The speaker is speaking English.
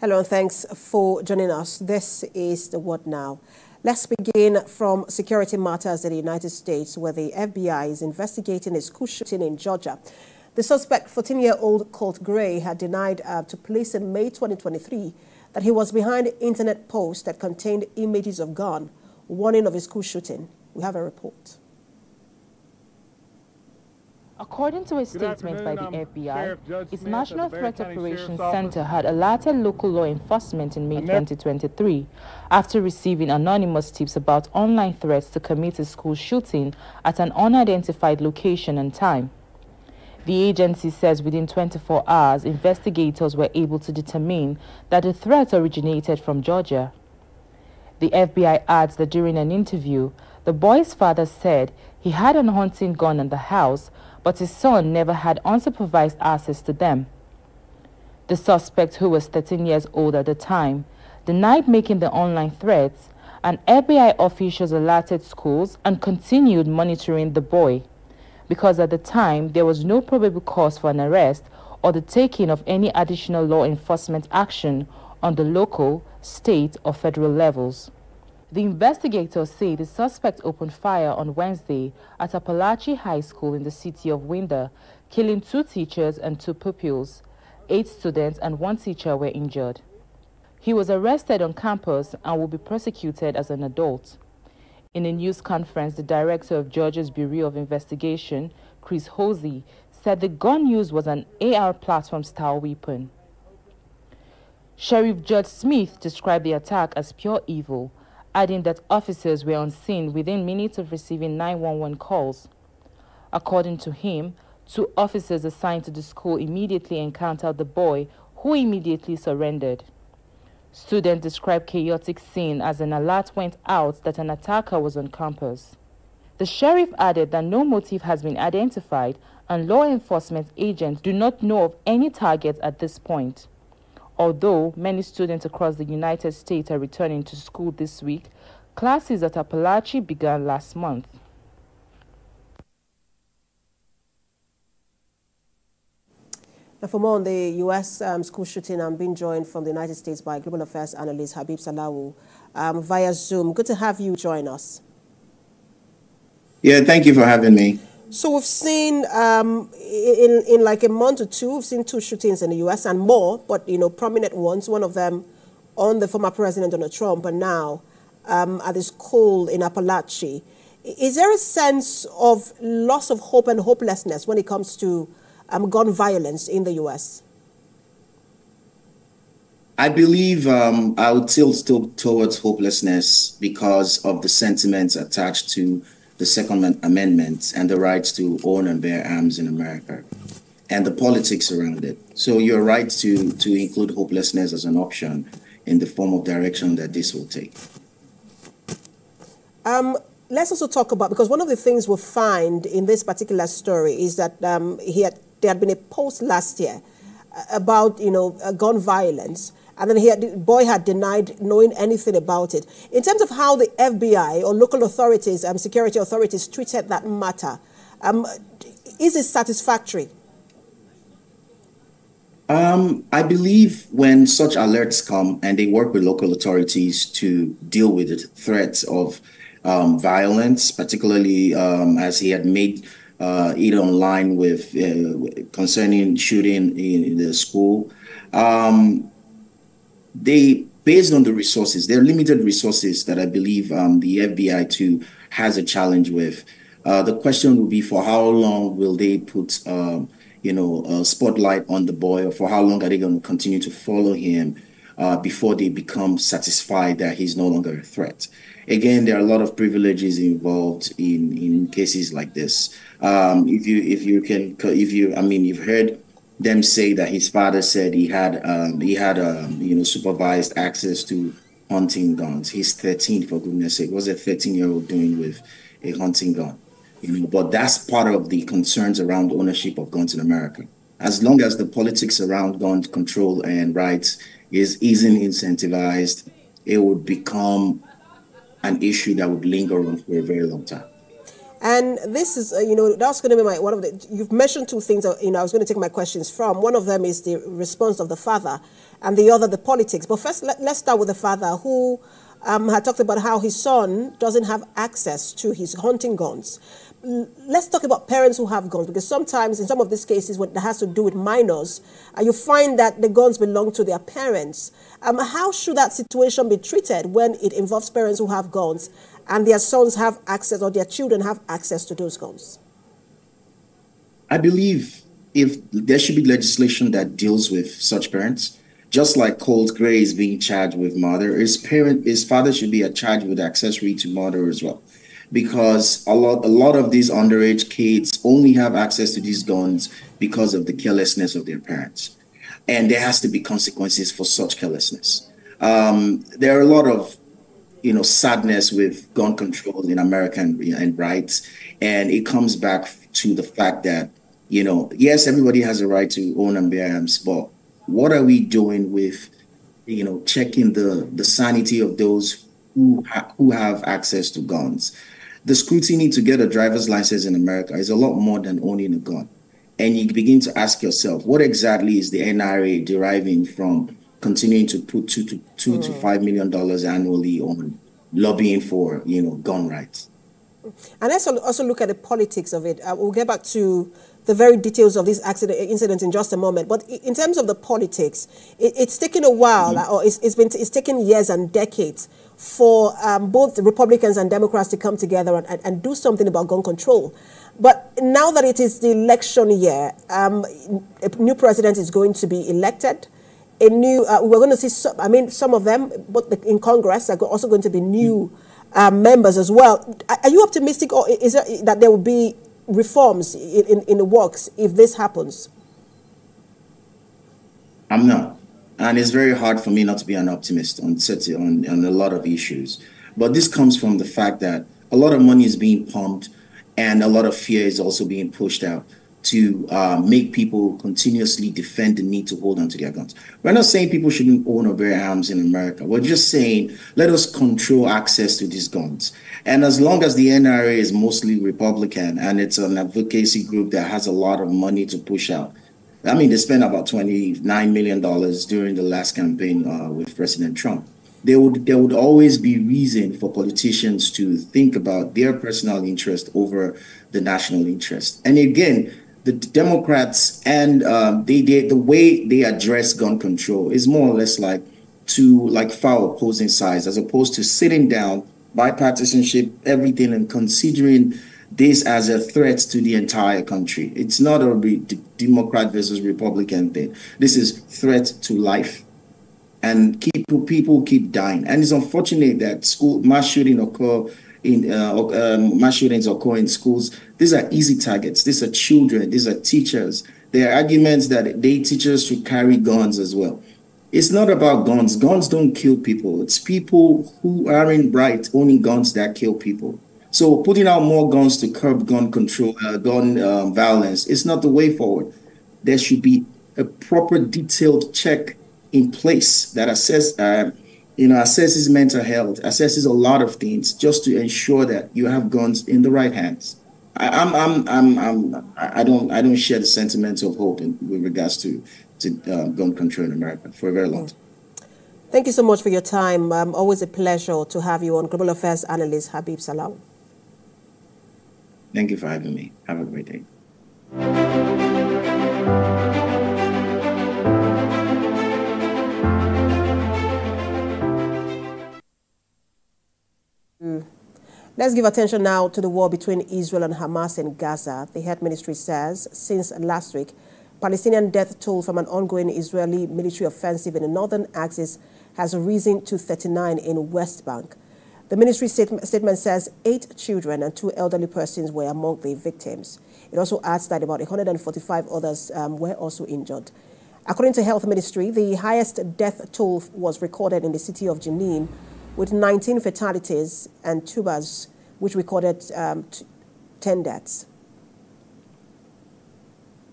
Hello and thanks for joining us. This is The What Now. Let's begin from security matters in the United States, where the FBI is investigating a school shooting in Georgia. The suspect, 14-year-old Colt Gray, had denied to police in May 2023 that he was behind internet posts that contained images of gun, warning of a school shooting. We have a report. According to a statement by the FBI, its National Threat Operations Center had alerted local law enforcement in May 2023 after receiving anonymous tips about online threats to commit a school shooting at an unidentified location and time. The agency says within 24 hours, investigators were able to determine that the threat originated from Georgia. The FBI adds that during an interview, the boy's father said he had a hunting gun in the house, but his son never had unsupervised access to them. The suspect, who was 13 years old at the time, denied making the online threats, and FBI officials alerted schools and continued monitoring the boy, because at the time there was no probable cause for an arrest or the taking of any additional law enforcement action on the local, state, or federal levels. The investigators say the suspect opened fire on Wednesday at Appalachia High School in the city of Winder, killing 2 teachers and 2 pupils. 8 students and 1 teacher were injured. He was arrested on campus and will be prosecuted as an adult. In a news conference, the director of Georgia's Bureau of Investigation, Chris Hosey, said the gun used was an AR platform-style weapon. Sheriff Judge Smith described the attack as pure evil, adding that officers were on scene within minutes of receiving 911 calls. According to him, 2 officers assigned to the school immediately encountered the boy, who immediately surrendered. Students described chaotic scene as an alert went out that an attacker was on campus. The sheriff added that no motive has been identified and law enforcement agents do not know of any targets at this point. Although many students across the United States are returning to school this week, classes at Appalachia began last month. Now, for more on the U.S. School shooting, I'm being joined from the United States by Global Affairs Analyst Habib Salawu via Zoom. Good to have you join us. Yeah, thank you for having me. So we've seen in like a month or two, we've seen 2 shootings in the U.S. and more, but prominent ones. One of them on the former President Donald Trump, and now at the school in Appalachia. Is there a sense of loss of hope and hopelessness when it comes to gun violence in the U.S.? I believe I would tilt towards hopelessness because of the sentiments attached to the Second Amendment and the rights to own and bear arms in America and the politics around it. So you're right to include hopelessness as an option in the form of direction that this will take. Let's also talk about, because one of the things we find in this particular story is that there had been a post last year about, gun violence. And then the boy had denied knowing anything about it. In terms of how the FBI or local authorities, security authorities treated that matter, is it satisfactory? I believe when such alerts come and they work with local authorities to deal with the threats of violence, particularly as he had made it online with concerning shooting in the school, they, based on the resources, they're limited resources that I believe the FBI too has a challenge with. The question will be, for how long will they put, a spotlight on the boy, or for how long are they going to continue to follow him before they become satisfied that he's no longer a threat? Again, there are a lot of privileges involved in cases like this. You've heard them say that his father said he had supervised access to hunting guns. He's 13, for goodness sake. What's a 13-year-old doing with a hunting gun? But that's part of the concerns around ownership of guns in America. As long as the politics around gun control and rights isn't incentivized, it would become an issue that would linger on for a very long time. And this is, that's going to be one of the, you've mentioned two things, I was going to take my questions from. One of them is the response of the father, and the other, the politics. But first, let's start with the father, who had talked about how his son doesn't have access to his hunting guns. Let's talk about parents who have guns, because sometimes in some of these cases, when that has to do with minors, you find that the guns belong to their parents. How should that situation be treated when it involves parents who have guns and their sons have access, or their children have access to those guns? I believe if there should be legislation that deals with such parents, just like Colt Gray is being charged with murder, his father should be charged with accessory to murder as well. Because a lot of these underage kids only have access to these guns because of the carelessness of their parents. And there has to be consequences for such carelessness. There are a lot of sadness with gun control in America and rights. And it comes back to the fact that, yes, everybody has a right to own and bear arms, but what are we doing with, checking the sanity of those who have access to guns? The scrutiny to get a driver's license in America is a lot more than owning a gun. And you begin to ask yourself, what exactly is the NRA deriving from continuing to put $2 to $5 million annually on lobbying for, gun rights? And let's also look at the politics of it. We'll get back to the very details of this incident in just a moment. But in terms of the politics, it's taken a while, or it's taken years and decades for both the Republicans and Democrats to come together and do something about gun control. But now that it is the election year, a new president is going to be elected. We're going to see, some of them, but in Congress, are also going to be new members as well. Are you optimistic, or is it that there will be reforms in the works if this happens? I'm not. And it's very hard for me not to be an optimist on a lot of issues. But this comes from the fact that a lot of money is being pumped and a lot of fear is also being pushed out to make people continuously defend the need to hold on to their guns. We're not saying people shouldn't own or bear arms in America. We're just saying, let us control access to these guns. And as long as the NRA is mostly Republican and it's an advocacy group that has a lot of money to push out, they spent about $29 million during the last campaign with President Trump. There would always be reason for politicians to think about their personal interest over the national interest. And again, the Democrats and the way they address gun control is more or less like foul opposing sides, as opposed to sitting down, bipartisanship, everything, and considering this as a threat to the entire country. It's not a Democrat versus Republican thing. This is threat to life. And people keep dying. And it's unfortunate that mass shootings occur in schools. These are easy targets. These are children. These are teachers. There are arguments that teachers should carry guns as well. It's not about guns. Guns don't kill people. It's people who aren't bright owning guns that kill people. So putting out more guns to curb gun control, gun violence is not the way forward. There should be a proper detailed check in place that assesses mental health, assesses a lot of things, just to ensure that you have guns in the right hands. I don't share the sentiments of hope with regards to gun control in America for a very long time. Thank you so much for your time. Always a pleasure to have you on. Global Affairs Analyst Habib Salam. Thank you for having me. Have a great day. Let's give attention now to the war between Israel and Hamas in Gaza. The health ministry says since last week, Palestinian death toll from an ongoing Israeli military offensive in the northern axis has risen to 39 in West Bank. The ministry statement says 8 children and 2 elderly persons were among the victims. It also adds that about 145 others were also injured. According to Health Ministry, the highest death toll was recorded in the city of Jenin, with 19 fatalities, and Tubas, which recorded 10 deaths.